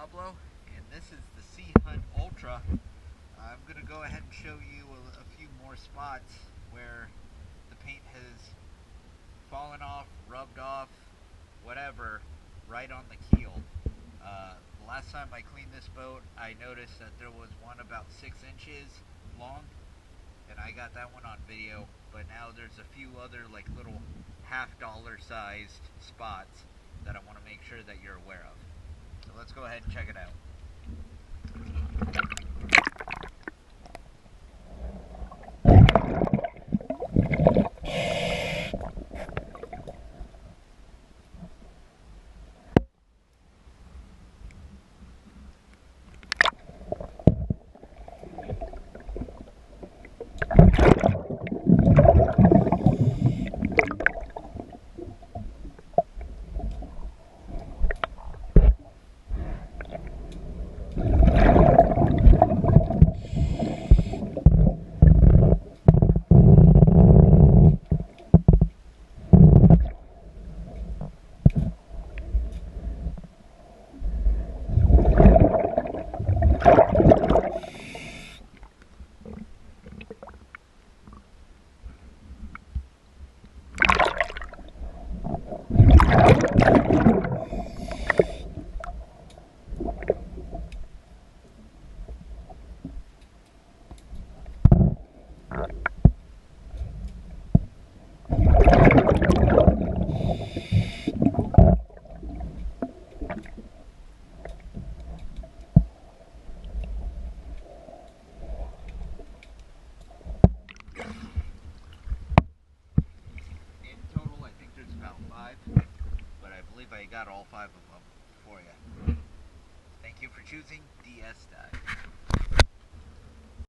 Pablo, and this is the Sea Hunt Ultra. I'm going to go ahead and show you a few more spots where the paint has fallen off, rubbed off, whatever, right on the keel. The last time I cleaned this boat, I noticed that there was one about 6 inches long, and I got that one on video, but now there's a few other like little $half sized spots that I want to make sure that you're aware of. So let's go ahead and check it out. But I believe I got all 5 of them for you. Thank you for choosing DS Dive.